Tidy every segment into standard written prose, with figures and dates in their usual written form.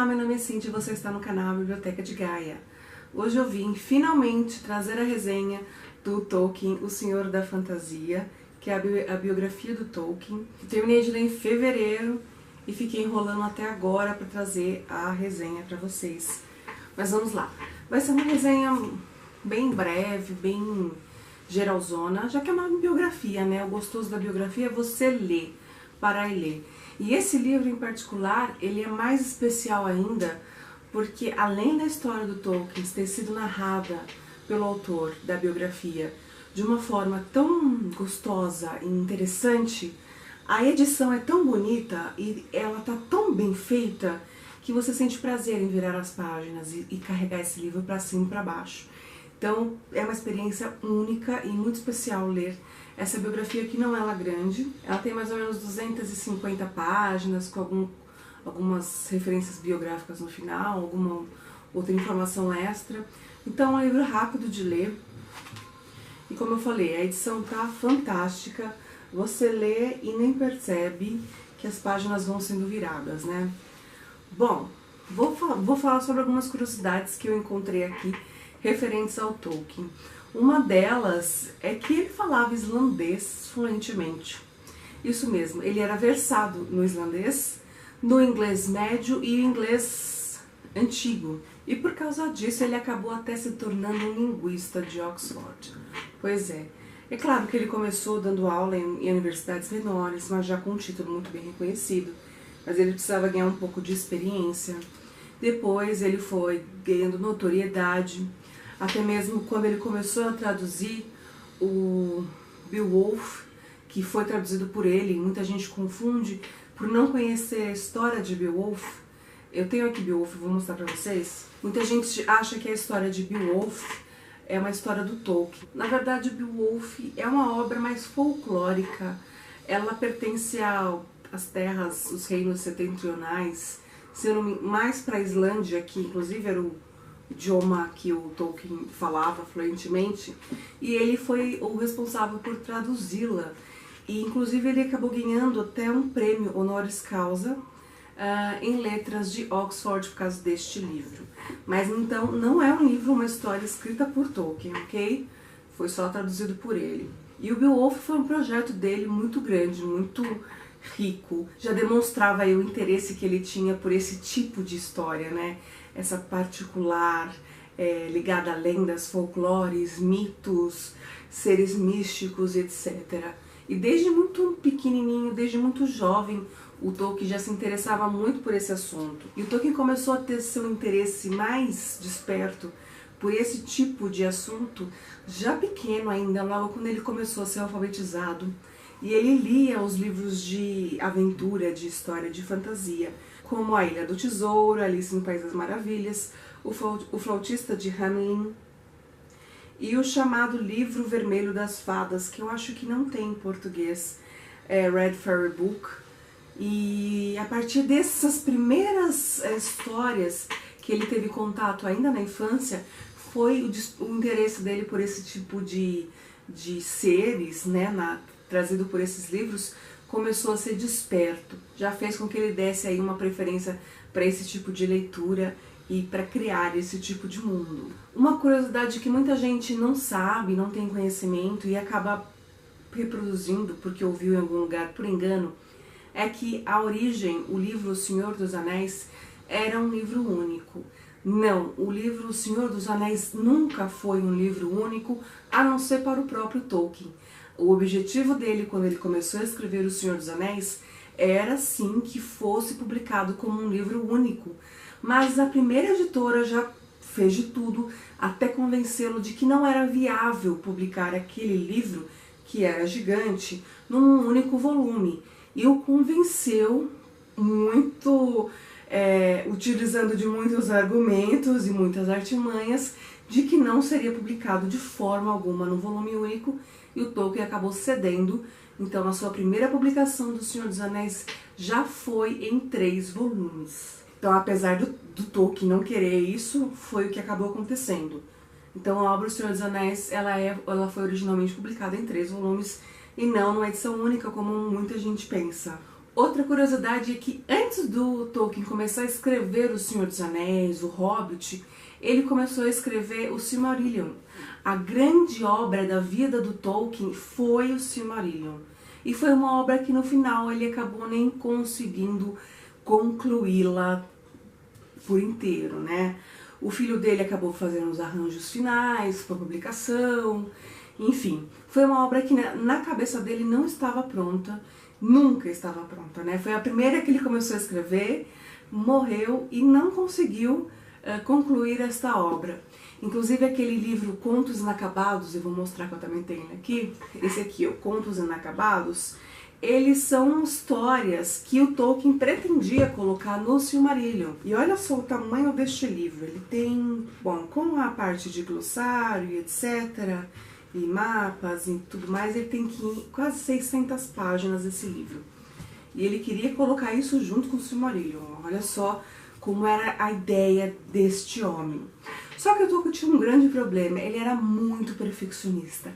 Olá, meu nome é Cintia e você está no canal Biblioteca de Gaia. Hoje eu vim finalmente trazer a resenha do Tolkien, O Senhor da Fantasia, que é a biografia do Tolkien. Terminei de ler em fevereiro e fiquei enrolando até agora para trazer a resenha para vocês. Mas vamos lá. Vai ser uma resenha bem breve, bem geralzona, já que é uma biografia, né? O gostoso da biografia é você ler, parar e ler. E esse livro em particular, ele é mais especial ainda, porque além da história do Tolkien ter sido narrada pelo autor da biografia de uma forma tão gostosa e interessante, a edição é tão bonita e ela tá tão bem feita que você sente prazer em virar as páginas e carregar esse livro para cima e para baixo. Então é uma experiência única e muito especial ler essa biografia, que não é ela grande. Ela tem mais ou menos 250 páginas, com algumas referências biográficas no final, alguma outra informação extra. Então é um livro rápido de ler. E como eu falei, a edição tá fantástica. Você lê e nem percebe que as páginas vão sendo viradas, né? Bom, vou falar sobre algumas curiosidades que eu encontrei aqui referentes ao Tolkien. Uma delas é que ele falava islandês fluentemente. Isso mesmo, ele era versado no islandês, no inglês médio e inglês antigo. E por causa disso ele acabou até se tornando um linguista de Oxford. Pois é. É claro que ele começou dando aula em universidades menores, mas já com um título muito bem reconhecido. Mas ele precisava ganhar um pouco de experiência. Depois ele foi ganhando notoriedade. Até mesmo quando ele começou a traduzir o Beowulf, que foi traduzido por ele, muita gente confunde por não conhecer a história de Beowulf. Eu tenho aqui Beowulf, vou mostrar pra vocês. Muita gente acha que a história de Beowulf é uma história do Tolkien. Na verdade, Beowulf é uma obra mais folclórica. Ela pertence às terras, os reinos setentrionais, sendo mais para a Islândia, que inclusive era o idioma que o Tolkien falava fluentemente, e ele foi o responsável por traduzi-la. E inclusive ele acabou ganhando até um prêmio honoris causa em letras de Oxford por causa deste livro. Mas então não é um livro, uma história escrita por Tolkien, ok? Foi só traduzido por ele. E o Beowulf foi um projeto dele muito grande, muito rico. Já demonstrava aí o interesse que ele tinha por esse tipo de história, né? Essa particular, ligada a lendas, folclores, mitos, seres místicos, etc. E desde muito pequenininho, desde muito jovem, o Tolkien já se interessava muito por esse assunto. E o Tolkien começou a ter seu interesse mais desperto por esse tipo de assunto já pequeno ainda, logo quando ele começou a ser alfabetizado. E ele lia os livros de aventura, de história, de fantasia, como A Ilha do Tesouro, Alice no País das Maravilhas, O Flautista de Hamelin e o chamado Livro Vermelho das Fadas, que eu acho que não tem em português, Red Fairy Book. E a partir dessas primeiras histórias que ele teve contato ainda na infância, foi o interesse dele por esse tipo de seres, né, trazido por esses livros, começou a ser desperto. Já fez com que ele desse aí uma preferência para esse tipo de leitura e para criar esse tipo de mundo. Uma curiosidade que muita gente não sabe, não tem conhecimento e acaba reproduzindo porque ouviu em algum lugar por engano, é que a origem, o livro O Senhor dos Anéis, era um livro único. Não, o livro O Senhor dos Anéis nunca foi um livro único, a não ser para o próprio Tolkien. O objetivo dele, quando ele começou a escrever O Senhor dos Anéis, era sim que fosse publicado como um livro único. Mas a primeira editora já fez de tudo até convencê-lo de que não era viável publicar aquele livro, que era gigante, num único volume. E o convenceu muito, utilizando de muitos argumentos e muitas artimanhas, de que não seria publicado de forma alguma num volume único, e o Tolkien acabou cedendo. Então a sua primeira publicação do Senhor dos Anéis já foi em 3 volumes. Então, apesar do Tolkien não querer isso, foi o que acabou acontecendo. Então a obra O Senhor dos Anéis, ela foi originalmente publicada em 3 volumes e não numa edição única como muita gente pensa. Outra curiosidade é que antes do Tolkien começar a escrever O Senhor dos Anéis, O Hobbit, ele começou a escrever o Silmarillion. A grande obra da vida do Tolkien foi o Silmarillion. E foi uma obra que no final ele acabou nem conseguindo concluí-la por inteiro, né? O filho dele acabou fazendo os arranjos finais para publicação, enfim. Foi uma obra que na cabeça dele não estava pronta, nunca estava pronta, né? Foi a primeira que ele começou a escrever, morreu e não conseguiu concluir esta obra. Inclusive aquele livro Contos Inacabados, eu vou mostrar que eu também tenho aqui, esse aqui, o Contos Inacabados, eles são histórias que o Tolkien pretendia colocar no Silmarillion. E olha só o tamanho deste livro, ele tem, bom, com a parte de glossário e etc, e mapas e tudo mais, ele tem quase 600 páginas esse livro. E ele queria colocar isso junto com o Silmarillion, olha só como era a ideia deste homem. Só que o Tolkien tinha um grande problema, ele era muito perfeccionista.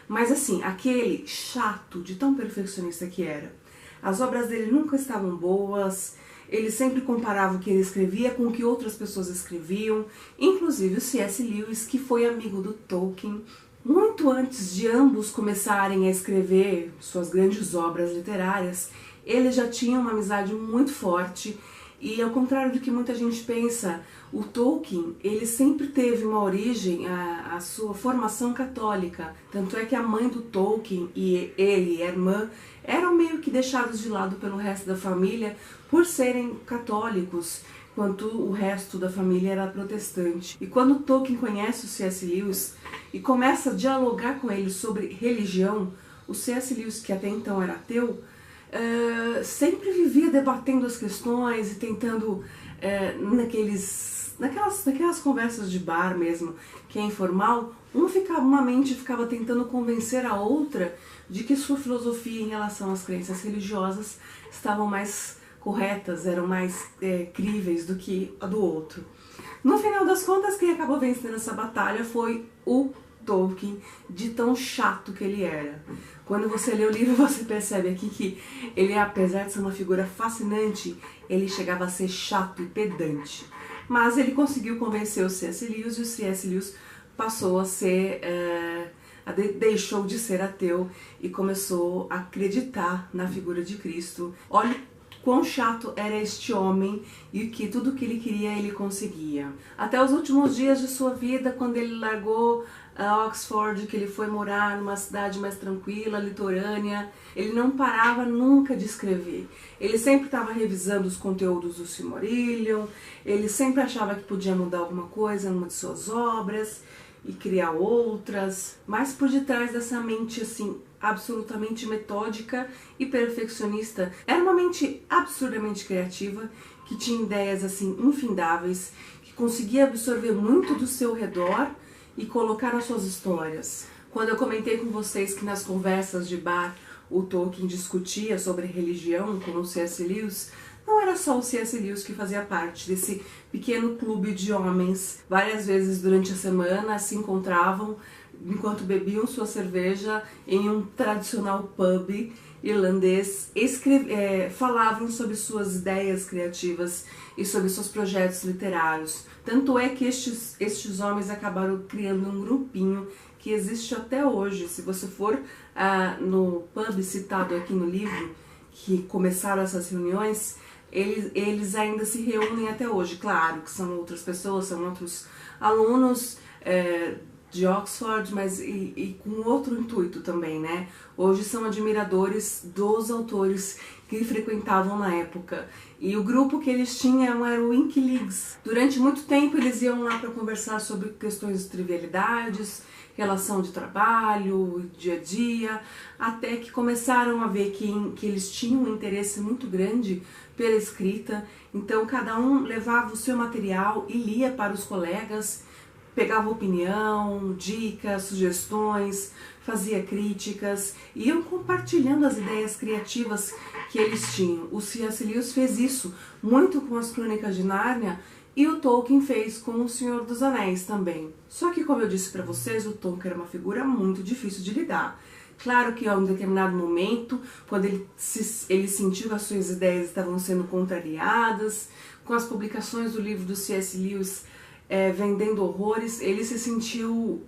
Mas assim, aquele chato de tão perfeccionista que era. As obras dele nunca estavam boas, ele sempre comparava o que ele escrevia com o que outras pessoas escreviam, inclusive o C.S. Lewis, que foi amigo do Tolkien, muito antes de ambos começarem a escrever suas grandes obras literárias, eles já tinham uma amizade muito forte. E ao contrário do que muita gente pensa, o Tolkien, ele sempre teve uma origem, a sua formação católica. Tanto é que a mãe do Tolkien e ele e a irmã eram meio que deixados de lado pelo resto da família por serem católicos, enquanto o resto da família era protestante. E quando Tolkien conhece o C.S. Lewis e começa a dialogar com ele sobre religião, o C.S. Lewis, que até então era ateu, sempre vivia debatendo as questões e tentando, naquelas conversas de bar mesmo, que é informal, uma mente ficava tentando convencer a outra de que sua filosofia em relação às crenças religiosas estavam mais corretas, eram mais críveis do que a do outro. No final das contas, quem acabou vencendo essa batalha foi o Tolkien, de tão chato que ele era. Quando você lê o livro, você percebe aqui que ele, apesar de ser uma figura fascinante, ele chegava a ser chato e pedante. Mas ele conseguiu convencer o C.S. Lewis e o C.S. Lewis passou a ser, deixou de ser ateu e começou a acreditar na figura de Cristo. Olha quão chato era este homem e que tudo que ele queria ele conseguia. Até os últimos dias de sua vida, quando ele largou Oxford, que ele foi morar numa cidade mais tranquila, litorânea, ele não parava nunca de escrever. Ele sempre estava revisando os conteúdos do Silmarillion, ele sempre achava que podia mudar alguma coisa numa de suas obras e criar outras, mas por detrás dessa mente assim absolutamente metódica e perfeccionista, era uma mente absurdamente criativa, que tinha ideias assim infindáveis, que conseguia absorver muito do seu redor e colocar nas suas histórias. Quando eu comentei com vocês que nas conversas de bar o Tolkien discutia sobre religião com o C.S. Lewis, não era só o C.S. Lewis que fazia parte desse pequeno clube de homens. Várias vezes durante a semana se encontravam enquanto bebiam sua cerveja em um tradicional pub irlandês, falavam sobre suas ideias criativas e sobre seus projetos literários. Tanto é que estes homens acabaram criando um grupinho que existe até hoje. Se você for no pub citado aqui no livro, que começaram essas reuniões, eles ainda se reúnem até hoje. Claro que são outras pessoas, são outros alunos de Oxford, mas e com outro intuito também, né? Hoje são admiradores dos autores que frequentavam na época. E o grupo que eles tinham era o Inklings. Durante muito tempo eles iam lá para conversar sobre questões de trivialidades, relação de trabalho, dia a dia, até que começaram a ver que eles tinham um interesse muito grande pela escrita. Então cada um levava o seu material e lia para os colegas, pegava opinião, dicas, sugestões, fazia críticas, e iam compartilhando as ideias criativas que eles tinham. O C.S. Lewis fez isso muito com as Crônicas de Nárnia e o Tolkien fez com O Senhor dos Anéis também. Só que, como eu disse para vocês, o Tolkien era uma figura muito difícil de lidar. Claro que em um determinado momento, quando ele sentiu que as suas ideias estavam sendo contrariadas, com as publicações do livro do C.S. Lewis vendendo horrores, ele se sentiu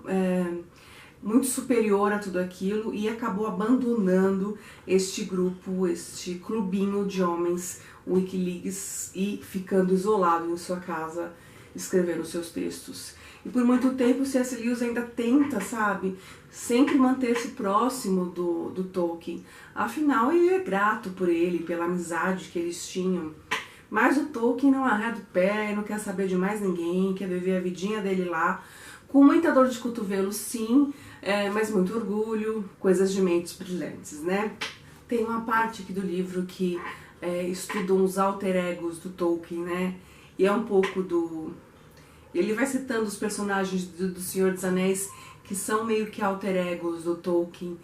muito superior a tudo aquilo e acabou abandonando este grupo, este clubinho de homens Wikileaks e ficando isolado em sua casa escrevendo seus textos. E por muito tempo o C.S. Lewis ainda tenta, sabe, sempre manter-se próximo do Tolkien. Afinal, ele é grato por ele, pela amizade que eles tinham. Mas o Tolkien não arreda o pé, não quer saber de mais ninguém, quer viver a vidinha dele lá, com muita dor de cotovelo, sim, mas muito orgulho, coisas de mentes brilhantes, né? Tem uma parte aqui do livro que estudam os alter egos do Tolkien, né? E é um pouco do... Ele vai citando os personagens do Senhor dos Anéis, que são meio que alter egos do Tolkien.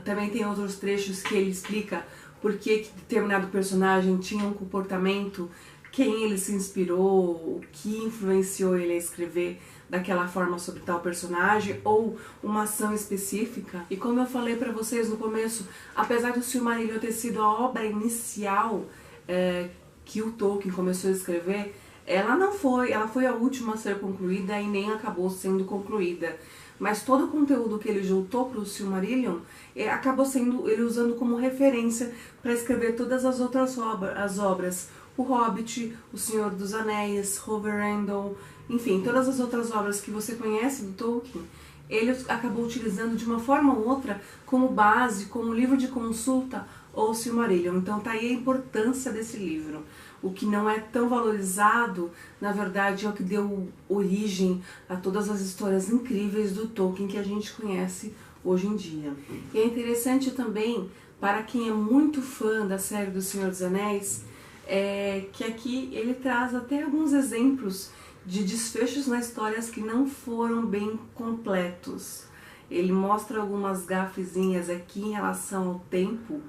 Também tem outros trechos que ele explica por que determinado personagem tinha um comportamento, quem ele se inspirou, o que influenciou ele a escrever daquela forma sobre tal personagem, ou uma ação específica. E como eu falei pra vocês no começo, apesar do Silmarillion ter sido a obra inicial que o Tolkien começou a escrever, ela foi a última a ser concluída e nem acabou sendo concluída. Mas todo o conteúdo que ele juntou para o Silmarillion acabou sendo ele usando como referência para escrever todas as outras obras. O Hobbit, O Senhor dos Anéis, Roverandel, enfim, todas as outras obras que você conhece do Tolkien, ele acabou utilizando de uma forma ou outra como base, como livro de consulta ou Silmarillion. Então tá aí a importância desse livro. O que não é tão valorizado, na verdade, é o que deu origem a todas as histórias incríveis do Tolkien que a gente conhece hoje em dia. E é interessante também, para quem é muito fã da série do Senhor dos Anéis, que aqui ele traz até alguns exemplos de desfechos nas histórias que não foram bem completos. Ele mostra algumas gafezinhas aqui em relação ao tempo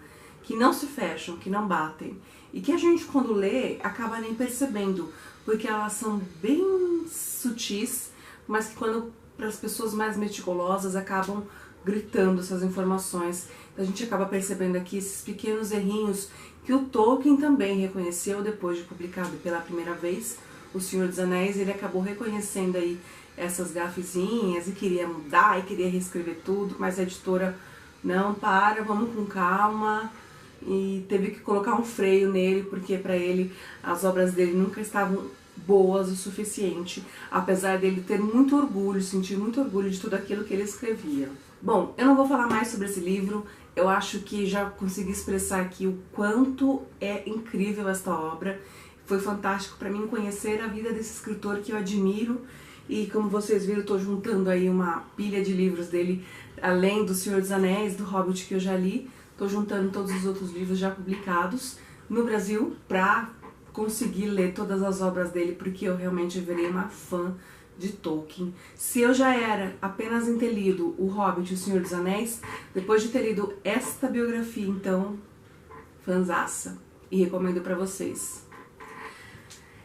que não se fecham, que não batem. E que a gente, quando lê, acaba nem percebendo, porque elas são bem sutis, mas que quando para as pessoas mais meticulosas acabam gritando essas informações. Então a gente acaba percebendo aqui esses pequenos errinhos que o Tolkien também reconheceu depois de publicado pela primeira vez O Senhor dos Anéis. Ele acabou reconhecendo aí essas gafezinhas e queria mudar e queria reescrever tudo, mas a editora, não, vamos com calma. E teve que colocar um freio nele, porque para ele as obras dele nunca estavam boas o suficiente, apesar dele ter muito orgulho, sentir muito orgulho de tudo aquilo que ele escrevia. Bom, eu não vou falar mais sobre esse livro, eu acho que já consegui expressar aqui o quanto é incrível esta obra. Foi fantástico para mim conhecer a vida desse escritor que eu admiro, e como vocês viram, eu estou juntando aí uma pilha de livros dele, além do Senhor dos Anéis, do Hobbit que eu já li. Estou juntando todos os outros livros já publicados no Brasil para conseguir ler todas as obras dele, porque eu realmente virei uma fã de Tolkien. Se eu já era apenas em ter lido O Hobbit e O Senhor dos Anéis, depois de ter lido esta biografia, então, fanzaça. E recomendo para vocês.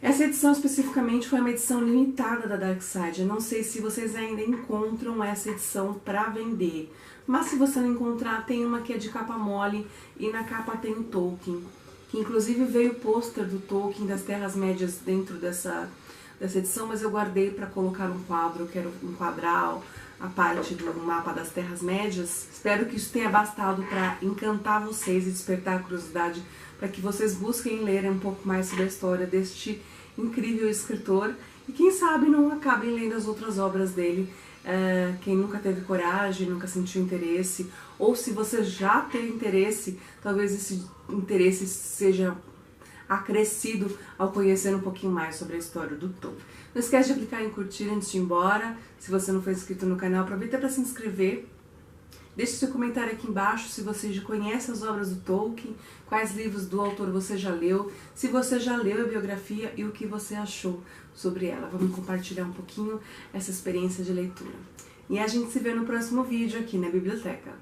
Essa edição especificamente foi uma edição limitada da Dark Side. Eu não sei se vocês ainda encontram essa edição para vender. Mas se você não encontrar, tem uma que é de capa mole e na capa tem o Tolkien. Que inclusive veio o pôster do Tolkien das Terras-médias dentro dessa edição, mas eu guardei para colocar um quadro, eu quero enquadrar a parte do mapa das Terras-médias. Espero que isso tenha bastado para encantar vocês e despertar a curiosidade para que vocês busquem ler um pouco mais sobre a história deste incrível escritor e quem sabe não acabem lendo as outras obras dele. Quem nunca teve coragem, nunca sentiu interesse, ou se você já tem interesse, talvez esse interesse seja acrescido ao conhecer um pouquinho mais sobre a história do Tolkien. Não esquece de clicar em curtir antes de ir embora. Se você não for inscrito no canal, aproveita para se inscrever. Deixe seu comentário aqui embaixo se você já conhece as obras do Tolkien, quais livros do autor você já leu, se você já leu a biografia e o que você achou sobre ela. Vamos compartilhar um pouquinho essa experiência de leitura. E a gente se vê no próximo vídeo aqui na biblioteca.